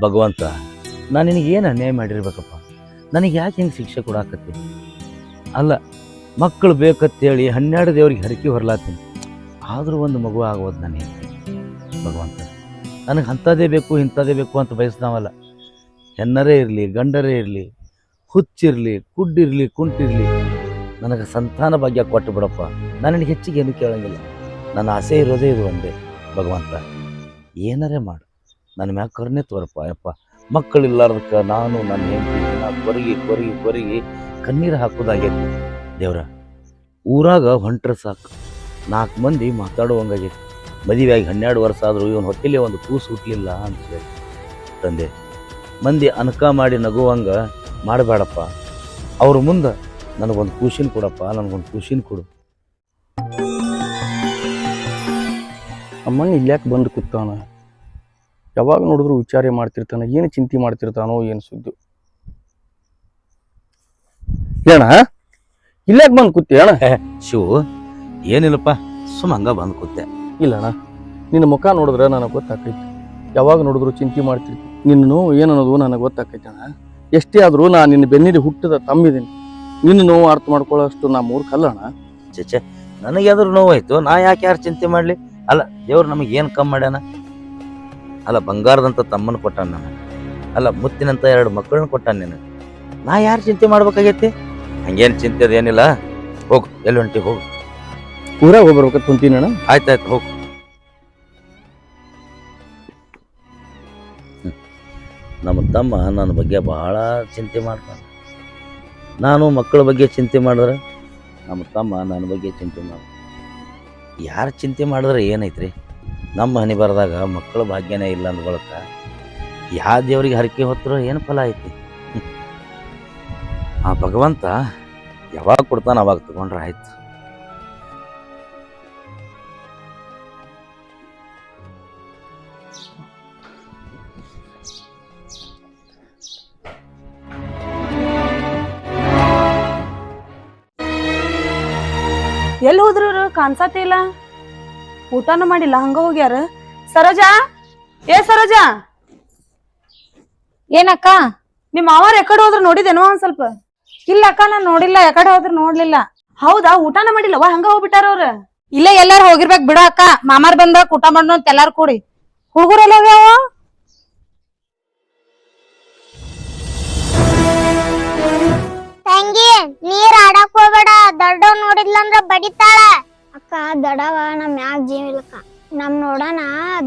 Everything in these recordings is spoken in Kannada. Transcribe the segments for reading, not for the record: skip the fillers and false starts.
ಭಗವಂತ, ನಾನು ನಿನಗೇನು ಅನ್ಯಾಯ ಮಾಡಿರ್ಬೇಕಪ್ಪ? ನನಗೆ ಯಾಕೆ ಹಿಂಗೆ ಶಿಕ್ಷೆ ಕೊಡಾಕತ್ತಿ? ಅಲ್ಲ, ಮಕ್ಕಳು ಬೇಕಂತೇಳಿ 12 ದೇವ್ರಿಗೆ ಹರಕೆ ಹೊರಲಾತೀನಿ, ಆದರೂ ಒಂದು ಮಗು ಆಗೋದು ನನಗೆ. ಭಗವಂತ, ನನಗೆ ಅಂಥದ್ದೇ ಬೇಕು ಇಂಥದ್ದೇ ಬೇಕು ಅಂತ ಬಯಸ್ದಾವಲ್ಲ. ಹೆಣ್ಣರೇ ಇರಲಿ, ಗಂಡರೇ ಇರಲಿ, ಹುಚ್ಚಿರಲಿ, ಕುಡ್ಡಿರಲಿ, ಕುಂಟಿರಲಿ, ನನಗೆ ಸಂತಾನ ಭಾಗ್ಯ ಕೊಟ್ಟು ಬಿಡಪ್ಪ. ನಾನು ನಿನಗೆ ಹೆಚ್ಚಿಗೆ ಏನು ಕೇಳೋಂಗಿಲ್ಲ. ನನ್ನ ಆಸೆ ಇರೋದೇ ಇದು ಒಂದೇ. ಭಗವಂತ, ಏನಾರೇ ಮಾಡು, ನನ್ನ ಮ್ಯಾಗ ಕರುಣೆ ತೋರಪ್ಪ. ಯಪ್ಪ, ಮಕ್ಕಳಿಲ್ಲಾರ್ದಕ್ಕೆ ನಾನು ನನ್ನ ಹೆಂಡತಿ ಕೊರಗಿ ಕಣ್ಣೀರು ಹಾಕೋದಾಗೈತಿ. ದೇವ್ರ, ಊರಾಗ ಹೊಂಟ್ರೆ ಸಾಕು, 4 ಮಂದಿ ಮಾತಾಡುವಂಗಾಗೈತಿ. ಮದುವೆಯಾಗಿ 12 ವರ್ಷ ಆದರೂ ಇವನು ಹೊಟ್ಟೆಲೇ ಒಂದು ಕೂಸು ಹುಟ್ಟಲಿಲ್ಲ ಅಂತ ಹೇಳಿ. ತಂದೆ, ಮಂದಿ ಅನಕ ಮಾಡಿ ನಗುವಂಗ ಮಾಡಬೇಡಪ್ಪ. ಅವ್ರ ಮುಂದೆ ನನಗೊಂದು ಕೂಸಿನ ಕೊಡಪ್ಪ, ನನಗೊಂದು ಕೂಸಿನ ಕೊಡು. ಅಮ್ಮನ ಇಲ್ಯಾಕೆ ಬಂದು ಕೂತಾನ? ಯಾವಾಗ ನೋಡಿದ್ರು ವಿಚಾರ ಮಾಡ್ತಿರ್ತಾನೆ, ಏನು ಚಿಂತೆ ಮಾಡ್ತಿರ್ತಾನೋ ಏನು ಸುದ್ದಿ. ಏನ ಇಲ್ಯಾಕೆ ಬಂದು ಕೂತಿ ಅಣ್ಣ? ಶಿವು, ಏನಿಲ್ಲಪ್ಪ, ಸುಮ್ಮ ಹಂಗ ಬಂದು ಕೂತೆ. ಇಲ್ಲ ಅಣ್ಣ, ನಿನ್ನ ಮುಖ ನೋಡಿದ್ರೆ ನನಗೆ ಗೊತ್ತಾಕೈತಿ. ಯಾವಾಗ ನೋಡಿದ್ರು ಚಿಂತೆ ಮಾಡ್ತಿರ್ತಿ. ನಿನ್ನ ನೋವು ಏನನ್ನೋದು ನನಗೆ ಗೊತ್ತಾಕೈತಿ ಅಣ್ಣ. ಎಷ್ಟೇ ಆದರೂ ನಾನು ನಿನ್ನ ಬೆನ್ನಿಗೆ ಹುಟ್ಟಿದ ತಮ್ಮಿದ್ದೀನಿ. ನಿನ್ನ ನೋವು ಅರ್ಥ ಮಾಡ್ಕೊಳ್ಳೋಷ್ಟು ನಾ ಮೂರ್ಖಲ್ಲ ಅಣ್ಣ. ಚೇಚೆ, ನನಗ್ಯಾದ್ರೂ ನೋವಾಯ್ತು, ನಾ ಯಾಕೆ ಯಾರು ಚಿಂತೆ ಮಾಡಲಿ? ಅಲ್ಲ, ದೇವ್ರು ನಮಗೆ ಏನು ಕಮ್ಮಿ ಮಾಡ್ಯಾನ? ಅಲ್ಲ, ಬಂಗಾರದಂಥ ತಮ್ಮನ ಕೊಟ್ಟಾನ ನನಗೆ. ಅಲ್ಲ, ಮುತ್ತಿನಂತ 2 ಮಕ್ಕಳನ್ನ ಕೊಟ್ಟಾನ ನಿನಗೆ. ನಾ ಯಾರು ಚಿಂತೆ ಮಾಡ್ಬೇಕಾಗೈತಿ? ಹಂಗೇನು ಚಿಂತೆ ಅದೇನಿಲ್ಲ. ಹೋಗು, ಎಲ್ಲಿ ಹೊಂಟಿ? ಹೋಗು. ಊರಾಗ ಹೋಗ್ಬರ್ಬೇಕಂತ ಕುಂತೀನಿ ಅಣ್ಣ. ಆಯ್ತಾಯ್ತು, ಹೋಗು. ನಮ್ಮ ತಮ್ಮ ನನ್ನ ಬಗ್ಗೆ ಭಾಳ ಚಿಂತೆ ಮಾಡ್ತಾನೆ. ನಾನು ಮಕ್ಕಳ ಬಗ್ಗೆ ಚಿಂತೆ ಮಾಡಿದ್ರೆ ನಮ್ಮ ತಮ್ಮ ನನ್ನ ಬಗ್ಗೆ ಚಿಂತೆ ಮಾಡ. ಯಾರು ಚಿಂತೆ ಮಾಡಿದ್ರೆ ಏನೈತ್ರಿ? ನಮ್ಮ ಹನಿ ಬರದಾಗ ಮಕ್ಕಳ ಭಾಗ್ಯನೇ ಇಲ್ಲ ಅಂದ ಬಳಕ ಯಾವ ದೇವ್ರಿಗೆ ಹರಕೆ ಹೊತ್ತರೂ ಏನು ಫಲ ಐತಿ? ಆ ಭಗವಂತ ಯಾವಾಗ ಕೊಡ್ತಾನೆ ಅವಾಗ ತಗೊಂಡ್ರೆ ಆಯ್ತು. ಎಲ್ಲಿ ಹೋದ್ರು ಕಾನ್ಸತ್ತೆ ಇಲ್ಲ, ಊಟನೂ ಮಾಡಿಲ್ಲ, ಹಂಗ ಹೋಗ್ಯಾರ. ಸರೋಜಾ, ಏ ಸರೋಜಾ. ಏನಕ್ಕ? ನಿಮ್ಮ ಮಾವಾರ ಎಕಡೆ ಹೋದ್ರು ನೋಡಿದೇನೋ ಒಂದ್ ಸ್ವಲ್ಪ? ಇಲ್ಲ ಅಕ್ಕ, ನಾನ್ ನೋಡಿಲ್ಲ. ಯಾಕಡೆ ಹೋದ್ರು ನೋಡ್ಲಿಲ್ಲ. ಹೌದಾ? ಊಟನ ಮಾಡಿಲ್ಲವಾ? ಹಂಗ ಹೋಗ್ಬಿಟ್ಟಾರ ಅವ್ರ? ಇಲ್ಲ, ಎಲ್ಲಾರು ಹೋಗಿರ್ಬೇಕ್ ಬಿಡು ಅಕ್ಕ. ಮಾಮಾರ್ ಬಂದಾಗ ಊಟ ಮಾಡೋಣ ಅಂತ ಎಲ್ಲಾರು ಕೂಡಿ. ಹುಡುಗರೆಲ್ಲ ಹೋಗ್ಯಾವ? ತಂಗಿ, ನೀರ್ ಆಡಕ್ ಹೋಗ್ಬೇಡ. ದೊಡ್ಡವ್ ನೋಡಿದ್ಲಂದ್ರ ಬಡಿತಾಳ. ಅಕ್ಕ, ದೊಡವ ನಮ್ ಮ್ಯಾಗ್ ಜೀವ ಇಲ್ಲಕ್ಕ. ನಮ್ ನೋಡಣ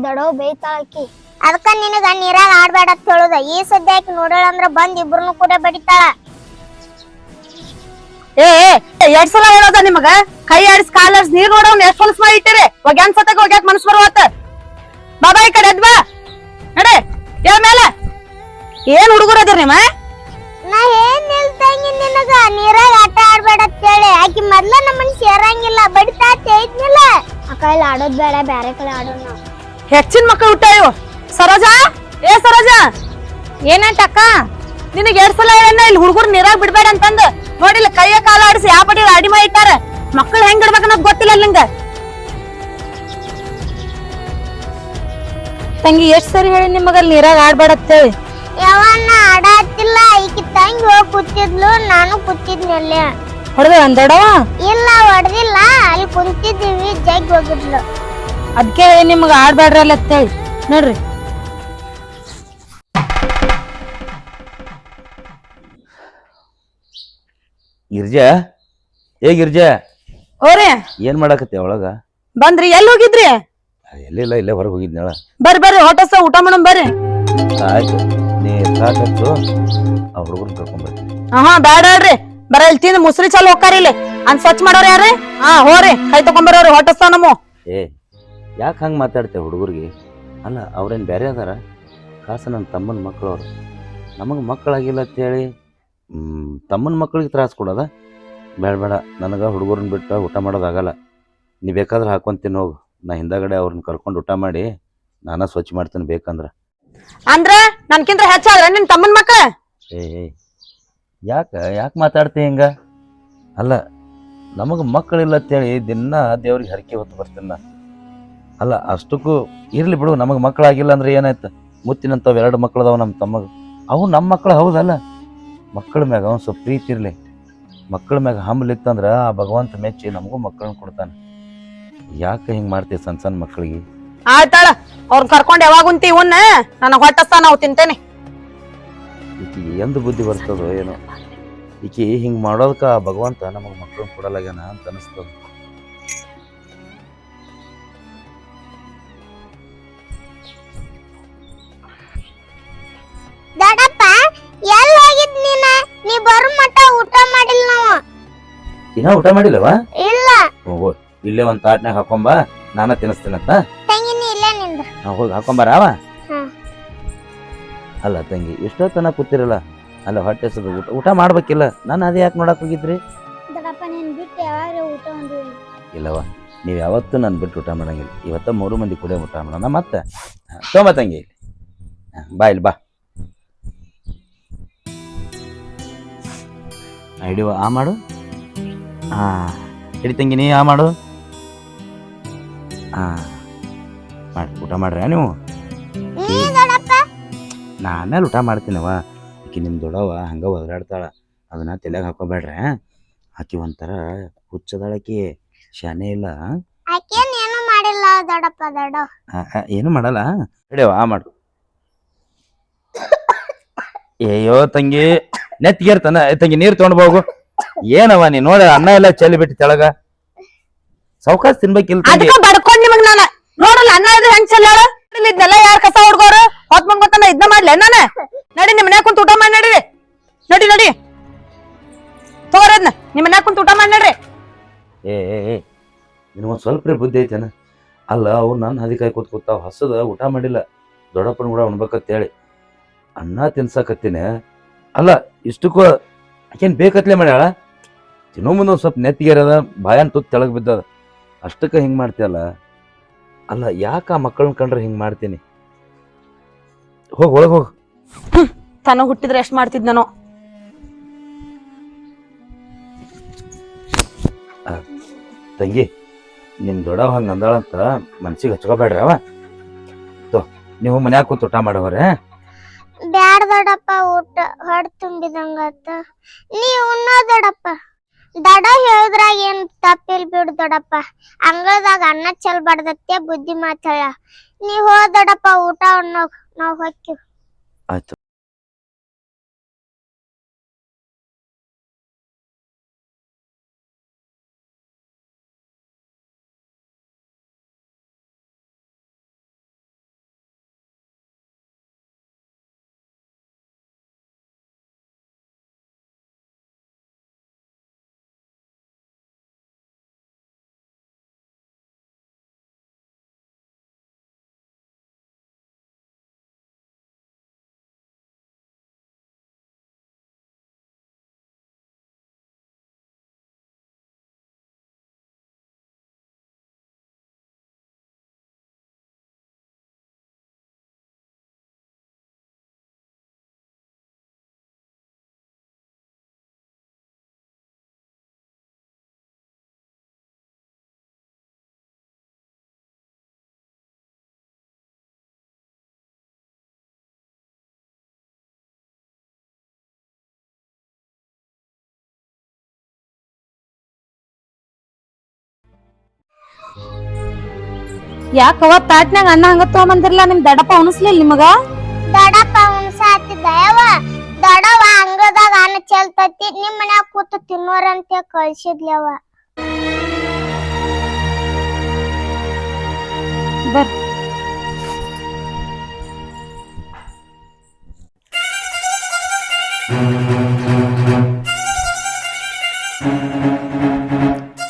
ದೊಡವ್ ಬೇಯ್ತಾಳಕಿ. ಅದಕ್ಕ ನಿನಗ ನೀರಾಗ ಆಡ್ಬೇಡ ಅಂತ ಹೇಳುದ. ಈ ಸದ್ಯ ಆಕಿ ನೋಡಳಂದ್ರ ಬಂದ್ ಇಬ್ರನ್ನು ಕೂಡ ಬಡಿತಾಳ. ಏ, 2 ಸಲ ಹೇಳೋದ ನಿಮಗ? ಕೈ ಆಡಿಸ್ ಕಾಲರ್ಸ್ ನೀರ್ ನೋಡವ್ ಎಷ್ಟ್ ಹೊಲಸ್ ಮಾಡಿ ಇಟ್ಟಿರಿ. ಒಗ್ಯಾನ್ ಸತಕ ಒಗ್ಯಾಕ್ ಮನಸ್ ಬರುವತ್ತ. ಬಾಬಾ ಈ ಕಡೆ ಎದ್ಬಾ ನಡೆ. ಯಾವ ಮೇಲೆ ಏನ್ ಹುಡುಗರು ಅದಿರ್ ನಿಮ್ಮ? ನಾ ಏನ್ ಹೇಳ್ತಂಗಿ ನಿನಗ ನೀರಾಗ ಆಟ ಆಡ್ಬೇಡ ಅಂತ ಹೇಳಿ. ಆಕಿ ಮೊದ್ಲ ನಮ್ಮನ್ ಸೇರಂಗಿಲ್ಲ, ಬಡಿತಾ ತೇಯ್ತಿಲ್ಲ. ಅಕ್ಕ, ಇಲ್ಲಿ ಆಡೋದ್ ಬೇಡ, ಬ್ಯಾರೆ ಕಡೆ ಆಡೋಣ ನಾವು. ಹೆಚ್ಚಿನ ಮಕ್ಕಳು ಹುಟ್ಟಾಯು. ಸರೋಜಾ, ಏ ಸರೋಜಾ. ಏನಂತಕ್ಕ? ನಿನಗೆ 2 ಸಲ ಹೇಳ ಇಲ್ಲಿ ಹುಡುಗರು ನೀರಾಗ ಬಿಡ್ಬೇಡ ಅಂತಂದ. ನೋಡಿಲ್ಲ, ಕೈಯ ಕಾಲ ಆಡಿಸಿ ಯಾವ ಪಡಿ ಅಡಿ ಮಾಡಿ ಇಟ್ಟಾರ. ಮಕ್ಕಳು ಹೆಂಗ್ ಇಡ್ಬೇಕನ್ನೋದ್ ಗೊತ್ತಿಲ್ಲ ನಿಂಗ. ತಂಗಿ, ಎಷ್ಟ್ ಸರಿ ಹೇಳಿ ನಿಮಗ ನೀರಾಗ ಆಡ್ಬೇಡ ಅಂತೇಳಿ? ಯಾವನ್ನ ಆಡ ಹತ್ತಿಲ್ಲ. ಈಕಿ ತಂಗಿ ಹೋಗಿ ಕೂತಿದ್ಲು, ನಾನು ಕೂತಿದ್ನಲ್ಲೇ. ಹೊಡೆದ ದೊಡವ? ಇಲ್ಲ, ಹೊಡೆದಿಲ್ಲ. ಅಲ್ಲಿ ಕುಂತಿದ್ದೀವಿ, ಜಗ್ ಹೋಗಿದ್ಲು. ಅದ್ಕೆ ನಿಮಗ ಆಡ್ಬೇಡ್ರಲ್ಲ ಅಂತೇಳಿ. ನೋಡ್ರಿ, ಗಿರ್ಜಾ, ಏ ಗಿರ್ಜಾ, ಓರೇ ಏನ್ ಮಾಡಾಕತ್ತಿ ಒಳಗ? ಬಂದ್ರಿ? ಎಲ್ಲಿ ಹೋಗಿದ್ರಿ? ಎಲ್ಲಿಲ್ಲ, ಇಲ್ಲೇ ಹೊರಗೆ ಹೋಗಿದ್ನಳ. ಬರ್ರಿ ಹೋಟೆಲ್ಸ ಊಟ ಮಾಡೋಣ ಬರ್ರಿ. ಆಯ್ತು, ನೀ ಸಾಕತ್ತು ಆ ಹುಡುಗರು ಕರ್ಕೊಂಡ್ಬರ್ತೀನಿ. ಬ್ಯಾಡ ಹೇಳ್ರಿ. ಬರ ಇಲ್ಲಿ ತಿಂದು ಮುಸ್ರಿ ಚಾಲು ಹೋಗ್ತಾರ. ಇಲ್ಲಿ ಅನ್ ಸ್ವಚ್ಛ ಮಾಡೋರ್ ಯಾರೇ? ಹೋರಿ ಕೈ ತಗೊಂಬರೋರಿ ಹೋಟೆಲ್ಸ ನಮ್ಮ. ಏ, ಯಾಕೆ ಹಂಗೆ ಮಾತಾಡ್ತೇವೆ ಹುಡುಗರಿಗೆ? ಅಲ್ಲ, ಅವ್ರೇನು ಬೇರೆ ಅದಾರ? ಕಾಸ ನನ್ನ ತಮ್ಮನ ಮಕ್ಕಳು ಅವರು. ನಮಗೆ ಮಕ್ಕಳಾಗಿಲ್ಲ ಅಂತೇಳಿ ತಮ್ಮನ ಮಕ್ಕಳಿಗೆ ತ್ರಾಸು ಕೊಡೋದ? ಬೇಡ, ನನಗೆ ಹುಡುಗರನ್ನ ಬಿಟ್ಟು ಊಟ ಮಾಡೋದಾಗಲ್ಲ. ನೀ ಬೇಕಾದ್ರೆ ಹಾಕೊಂತೀನಿ ಹೋಗು. ನಾ ಹಿಂದಗಡೆ ಅವ್ರನ್ನ ಕರ್ಕೊಂಡು ಊಟ ಮಾಡಿ ನಾನ ಸ್ವಚ್ಛ ಮಾಡ್ತೀನಿ ಬೇಕಂದ್ರೆ. ಅಂದ್ರೆ ನನ್ಕಿಂತ ಹೆಚ್ಚಾದ್ರ ನಿನ್ ತಮ್ಮನ ಮಕ್ಕ? ಏ, ಯಾಕೆ ಮಾತಾಡ್ತಿ ಹಿಂಗ? ಅಲ್ಲ, ನಮಗೆ ಮಕ್ಕಳಿಲ್ಲ ಅಂತೇಳಿ ದಿನ ದೇವ್ರಿಗೆ ಹರಕೆ ಹೊತ್ತು ಬರ್ತೀನಿ ನಾ. ಅಲ್ಲ, ಅಷ್ಟಕ್ಕೂ ಇರ್ಲಿ ಬಿಡು, ನಮಗೆ ಮಕ್ಕಳಾಗಿಲ್ಲ ಅಂದ್ರೆ ಏನಾಯ್ತು? ಮುತ್ತಿನಂಥವು 2 ಮಕ್ಳು ಅದಾವ ನಮ್ಮ ತಮ್ಮಗ. ಅವು ನಮ್ಮ ಮಕ್ಳು ಹೌದಲ್ಲ. ಮಕ್ಕಳ ಮ್ಯಾಗ ಒಂದು ಸ್ವಲ್ಪ ಪ್ರೀತಿ ಇರಲಿ. ಮಕ್ಕಳ ಮ್ಯಾಗ ಹಂಬಲಿತ್ತಂದ್ರೆ ಆ ಭಗವಂತ ಮೆಚ್ಚಿ ನಮಗೂ ಮಕ್ಕಳನ್ನ ಕೊಡ್ತಾನೆ. ಯಾಕೆ ಹಿಂಗೆ ಮಾಡ್ತೀವಿ ಸಣ್ಣ ಸಣ್ಣ ಮಕ್ಕಳಿಗೆ? ಆಯ್ತಾಳ, ಅವ್ರನ್ನ ಕರ್ಕೊಂಡು ಯಾವಾಗ ಉಂತಿ ಇವನ್ನ ನನಗೆ ಹೊಟ್ಟಸ್ತ ನಾವು ತಿಂತೇನೆ. ಈಕಿಗೆ ಎಂದು ಬುದ್ಧಿ ಬರ್ತದೋ ಏನೋ. ಈಕಿ ಹಿಂಗೆ ಮಾಡೋದಕ್ಕೆ ಆ ಭಗವಂತ ನಮಗೆ ಮಕ್ಕಳನ್ನ ಕೊಡಲಾಗ್ಯಾನ ಅಂತ ಅನಿಸ್ತದ. ದೊಡ್ಡಪ್ಪ ಎಲ್ಲಿ ಹೋಗಿದ್ ನೀ ಬರೋ ಮಟ್ಟ ಊಟ ಮಾಡಿಲ್ಲ ನಾವು. ಇನ್ನ ಊಟ ಮಾಡಿಲ್ಲವಾ? ಇಲ್ಲ. ಹೋಗು, ಇಲ್ಲೇ ಒಂದು ತಾಟ್ನಾಗ ಹಾಕೊಂಬ, ನಾನ ತಿನ್ನಿಸ್ತೀನಂತ. ತಂಗಿನಿ ಇಲ್ಲೇ ನಿಂದ. ಹೋಗಿ ಹಾಕೊಂಬಾರವ. ಹ್ಮ್. ಅಲ್ಲ ತಂಗಿ, ಎಷ್ಟೊತ್ತನ ಕೂತಿರಲ್ಲ, ಅಲ್ಲ ಹೊಟ್ಟೆ ಹಸಿದು ಊಟ ಮಾಡ್ಬೇಕಿಲ್ಲ. ನಾನು ಅದೇ ಯಾಕೆ ನೋಡಕ್ ಹೋಗಿದ್ರಿ? ದೊಡ್ಡಪ್ಪ ನೀನ್ ಬಿಟ್ಟು ಯಾವಾಗ ಊಟ ಒಂದು ಇಲ್ಲವ, ನೀವು ಯಾವತ್ತೂ ನಾನು ಬಿಟ್ಟು ಊಟ ಮಾಡಂಗಿಲ್ಲ. ಇವತ್ತ 3 ಮಂದಿ ಕೂಡ ಊಟ ಮಾಡೋಣ. ಮತ್ತೆ ತೊಂಬ ತಂಗಿ, ಬಾ ಇಲ್ಲಿ ಬಾ. ಹಿಡಿವ, ಆ ಮಾಡು. ಹಿಡಿ ತಂಗಿ, ನೀ ಆ ಮಾಡು. ಮಾಡಿ ಊಟ ಮಾಡ್ರಿ ನೀವು. ನೀ ದೊಡ್ಡಪ್ಪ ನಾ ಆಮೇಲೆ ಊಟ ಮಾಡ್ತೀನವ. ಆಕಿ ನಿಮ್ಮ ದೊಡ್ಡವ ಹಂಗೆ ಒದರಾಡ್ತಾಳ, ಅದನ್ನ ತಲೆಗೆ ಹಾಕೋಬೇಡ್ರೆ. ಆಕಿ ಒಂಥರ ಹುಚ್ಚದಾಳಕಿ, ಶಾನೆ ಇಲ್ಲ. ಆಕೇನ್ ಏನು ಮಾಡಿಲ್ಲ ದೊಡ್ಡಪ್ಪ. ಏನು ಮಾಡಲ್ಲ. ಹಿಡಿಯವ, ಆ ಮಾಡು. ಅಯ್ಯೋ ತಂಗಿ, ನೆತ್ತಿಗೇರ್ತಾನ. ತಂಗಿ ನೀರು ತೊಗೊಂಡು ಹೋಗು. ಏನವ ನೀ ನೋಡ, ಅನ್ನ ಎಲ್ಲ ಚೆಲ್ಲಿ ಬಿಟ್ಟು ತೆಳಗ. ಸೌಕಾಸ್ ತಿನ್ಬೇಕಿಲ್ಲ ತಂಗಿ. ಅದಕ್ಕ ಬಡ್ಕೊಂಡ್ ನಿಮಗ್ ನಾನ ನೋಡಲ್ಲ ಅನ್ನ ಇದ್ರೆ ಹೆಂಗ್ ಚೆಲ್ಲಾಳ. ಇದನ್ನೆಲ್ಲ ಯಾರ ಕಸ ಹುಡ್ಗೋರು ಹೊತ್ ಬಂದ್ಕೊತಾನ ಇದನ್ನ ಮಾಡ್ಲೆ ನಾನ. ನಡಿ ನಿಮ್ ಮನ್ಯಾಗ ಕುಂತ ಊಟ ಮಾಡಿ ನಡೀರಿ. ನಡಿ ನಡಿ ತಗೋರದ್ನ ನಿಮ್ ಮನ್ಯಾಗ ಕುಂತ ಊಟ ಮಾಡಿ ನಡ್ರಿ. ಏ ನಿನಗೊಂದು ಸ್ವಲ್ಪ ಬುದ್ಧಿ ಐತೇನ? ಅಲ್ಲ, ಅವು ನನ್ನ ಹದಿಕಾಯಿ ಕೂತಾವ, ಹಸದ ಊಟ ಮಾಡಿಲ್ಲ. ದೊಡ್ಡಪ್ಪನ ಕೂಡ ಉಣ್ಬೇಕಂತೇಳಿ ಅನ್ನ ತಿನ್ಸಕತ್ತೀನಿ. ಅಲ್ಲ, ಇಷ್ಟಕ್ಕೂ ಆಕೇನು ಬೇಕತ್ಲೆ ಮಾಡ್ಯಾಳ. ತಿನ್ನೋ ಮುಂದೆ ಒಂದು ಸ್ವಲ್ಪ ನೆತ್ತಿಗೆರದ, ಬಾಯನ್ ತುತ್ತು ತೆಳಗ್ ಬಿದ್ದದ. ಅಷ್ಟಕ್ಕೆ ಹಿಂಗೆ ಮಾಡ್ತೀಯಲ್ಲ. ಅಲ್ಲ, ಯಾಕೆ ಆ ಮಕ್ಕಳನ್ನ ಕಂಡ್ರೆ ಹಿಂಗೆ ಮಾಡ್ತೀನಿ? ಹೋಗಿ ಒಳಗೆ ಹೋಗು. ತನ ಹುಟ್ಟಿದ್ರೆ ಎಷ್ಟ್ ಮಾಡ್ತಿದ್ ನಾನು. ತಂಗಿ, ನಿಮ್ ದೊಡ್ಡವ ಹಂಗೆ ಅಂದಾಳಂತ ಮನ್ಸಿಗೆ ಹಚ್ಕೋಬೇಡ್ರಿ. ಅವ ನೀವು ಮನ್ಯಾಗ ಕೂತ್ ಊಟ ಮಾಡೋವ್ರೆ. ಬ್ಯಾಡ ದೊಡ್ಡಪ್ಪ, ಊಟ ಹೊಟ್ಟೆ ತುಂಬಿದಂಗತ್ತ. ನೀ ಉಣ್ಣೋ ದೊಡ್ಡಪ್ಪ. ದಡ ಹೇಳಿದ್ರಾಗ ಏನ್ ತಪ್ಪಿಲ್ ಬಿಡು ದೊಡ್ಡಪ್ಪ. ಅಂಗಳದಾಗ ಅನ್ನ ಚೆಲ್ಬಾರ್ದತ್ತೆ ಬುದ್ಧಿ ಮಾತಾಳ. ನೀ ಹೋ ದೊಡ್ಡಪ್ಪ, ಊಟ ಉಣ್ಣೋಗ್ ನಾವ್ ಹೊಕ್ಕಿವ್. ಆಯ್ತು. ಯಾಕವ ತಾಟ್ನ್ಯಾಗ ಅನ್ನ ಹಂಗ ತಗೊಂಬಂದಿರ್ಲ ನಿಮ್ ದಡಪ್ಪ ಉಣಸ್ಲಿಲ್ಲ ನಿಮಗ? ದೊಡ್ಡಪ್ಪ ಉಣ್ಸ ಹತ್ತಿದ್ದ ಯಾವ ದೊಡ್ಡವ ಅಂಗಳದಾಗ ಅನ್ನ ಚೆಲ್ತತಿ, ನಿಮ್ ಮನ್ಯಾಗ ಕೂತು ತಿನ್ನೋರಂತೆ ಕಳ್ಸಿದ್ಲವ. ಬರ್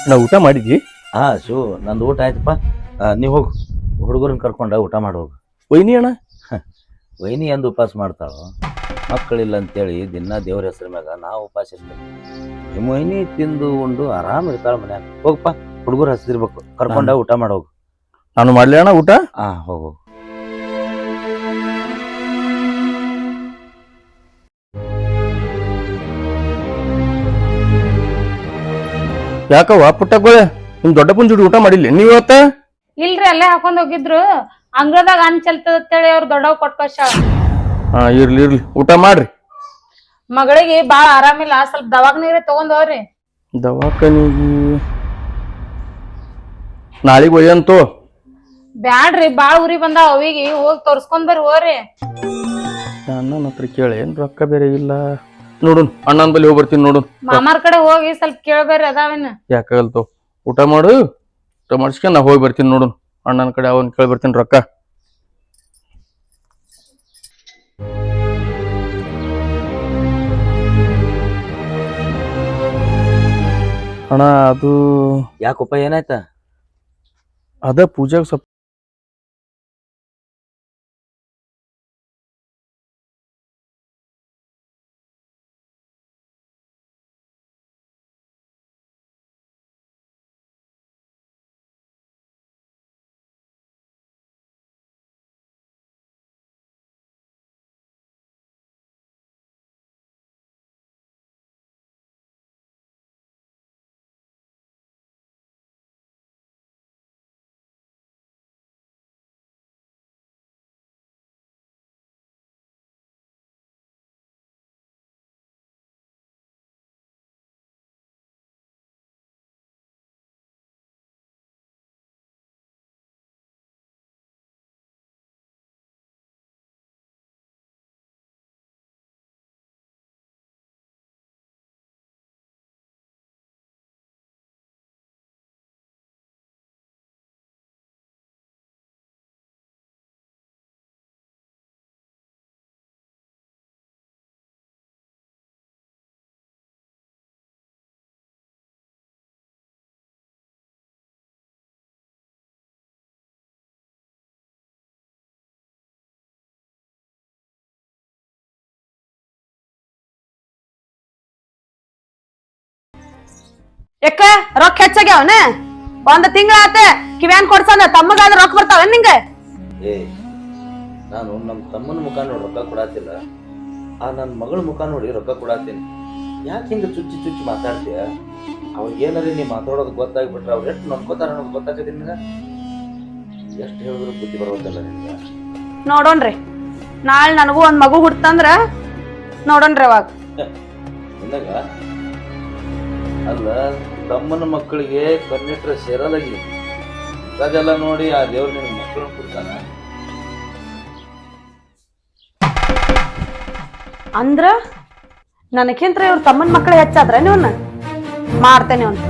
ನಾ ಊಟ ಮಾಡಿದ್ವಿ. ಶಿವ, ನಂದು ಊಟ ಆಯ್ತಪ್ಪ. ನೀವು ಹೋಗು, ಹುಡುಗರನ್ನ ಕರ್ಕೊಂಡ ಊಟ ಮಾಡಿ ಹೋಗು. ವೈನಿ ಅಣ್ಣ, ವೈನಿ ಎಂದು ಉಪವಾಸ ಮಾಡ್ತಾಳೋ? ಮಕ್ಕಳಿಲ್ಲ ಅಂತೇಳಿ ದಿನ ದೇವ್ರ ಹೆಸರು ಮ್ಯಾಗ ನಾವು ಉಪವಾಸ ಇರ್ತೇವೆ. ನಿಮ್ಮ ವೈನಿ ತಿಂದು ಉಂಡು ಆರಾಮ್ ಇರ್ತಾಳ ಮನ್ಯಾಗ. ಹೋಗಪ್ಪ, ಹುಡುಗರು ಹಸಿದಿರ್ಬೇಕು, ಕರ್ಕೊಂಡ ಊಟ ಮಾಡಿ ಹೋಗು. ನಾನು ಮಾಡ್ಲಿ ಅಣ್ಣ ಊಟ? ಹೋಗು. ಯಾಕವ್ವ ಪುಟ್ಟಗೋಳೆ, ನಿಮ್ ದೊಡ್ಡಪ್ಪನ ಜೋಡಿ ಊಟ ಮಾಡಿಲ್ಲ ನೀವು ಇವತ್ತ? ಇಲ್ರಿ ಅಲ್ಲೇ ಹಾಕೊಂಡ್ ಹೋಗಿದ್ರು. ಅಂಗಳದಾಗ ಅನ್ ಚೆಲ್ತದ ಅಂತೇಳಿ ಅವ್ರ ದೊಡ್ಡವ್ ಕೊಟ್ ಕಳ್ಸ್ಯಾಳ. ಹಾ ಇರ್ಲಿ ಇರ್ಲಿ, ಊಟ ಮಾಡ್ರಿ. ಮಗಳಿಗೆ ಬಾಳ ಆರಾಮಿಲ್ಲ, ಸ್ವಲ್ಪ ದವಾಖಾನಿಗೆ ತಗೊಂಡ್ ಹೋಗ್ರಿ. ದವಾಖಾನಿಗೆ ನಾಳಿಗೆ ಒಯ್ಯಂತು. ಬ್ಯಾಡ್ರಿ, ಬಾಳ ಉರಿ ಬಂದಾವ ಅವಿಗೆ, ಹೋಗಿ ತೋರ್ಸ್ಕೊಂಡ್ ಬರ್ರಿ ಹೋಗ್ರಿ. ಅಣ್ಣನ ಹತ್ರ ಕೇಳಿ ಏನ್ ರೊಕ್ಕ ಬೇರೆ ಇಲ್ಲ. ನೋಡುನ್ ಅಣ್ಣನ ಬಲ್ಲಿ ಹೋಗಿ ಬರ್ತೀನಿ ನೋಡುನ್. ಮಾಮಾರ್ ಕಡೆ ಹೋಗಿ ಸ್ವಲ್ಪ ಕೇಳ್ಬೇರಿ ಅದಾವೇನ. ಯಾಕಾಗಲ್ತು, ಊಟ ಮಾಡು, ಊಟ ಮಾಡಿಸ್ಕೊಂಡ್ ನಾ ಹೋಗಿ ಬರ್ತೀನಿ ನೋಡುನ್. ಅಣ್ಣನ ಕಡೆ ಅವನ್ ಕೇಳಿ ಬರ್ತೀನಿ ರೊಕ್ಕ. ಅಣ್ಣ ಅದು ಯಾಕಪ್ಪ ಏನಾಯ್ತಾ? ಅದ ಪೂಜಾಗ ಸ್ವಲ್ಪ ಯಾಕ ರೊಕ್ಕ ಹೆಚ್ಚಾಗ್ಯಾವನ? ಒಂದ್ ತಿಂಗಳ ಆತ ಕಿವ್ಯಾನ್ ಕೊಡ್ಸಂದ ತಮ್ಮಗಾದ್ರ ರೊಕ್ಕ ಬರ್ತಾವ ನಿಂಗ? ಏ, ನಾನು ನಮ್ಮ ತಮ್ಮನ ಮುಖ ನೋಡಿ ರೊಕ್ಕ ಕೊಡಾತಿಲ್ಲ, ಆ ನನ್ನ ಮಗಳ ಮುಖ ನೋಡಿ ರೊಕ್ಕ ಕೊಡಾತೀನಿ. ಯಾಕೆ ಹಿಂಗೆ ಚುಚ್ಚಿ ಚುಚ್ಚಿ ಮಾತಾಡ್ತೀಯ? ಅವಾಗ ಏನಾರ ನೀ ಮಾತಾಡೋದು ಗೊತ್ತಾಗ್ಬಿಟ್ರೆ ಅವ್ರು ಎಷ್ಟು ನಂಬ್ಕೋತಾರ ಅನ್ನೋದು ಗೊತ್ತಾಗತ್ತೆ ನಿನಗ. ಎಷ್ಟು ಹೇಳಿದ್ರು ಬುದ್ಧಿ ಬರೋದಲ್ಲ ನಿನಗ. ನೋಡೋಣ್ರಿ, ನಾಳೆ ನನಗೂ ಒಂದ್ ಮಗು ಹುಡ್ತಂದ್ರ ನೋಡೋಣ್ರಿ ಅವಾಗ. ನಿನಗ ಅಲ್ಲ, ತಮ್ಮನ ಮಕ್ಕಳಿಗೆ ಕಣ್ಣಿಟ್ರೆ ಸೇರಲಾಗಿ ಅದೆಲ್ಲ ನೋಡಿ ಆ ದೇವ್ರು ನಿನಗೆ ಮಕ್ಕಳನ್ನ ಕೊಡ್ತಾನ. ಅಂದ್ರ ನನಗಿಂತ ಇವ್ರ ತಮ್ಮನ ಮಕ್ಕಳು ಹೆಚ್ಚಾದ್ರ ನೀವನ್ನ ಮಾಡ್ತೇನೆ ಅವ್ನು.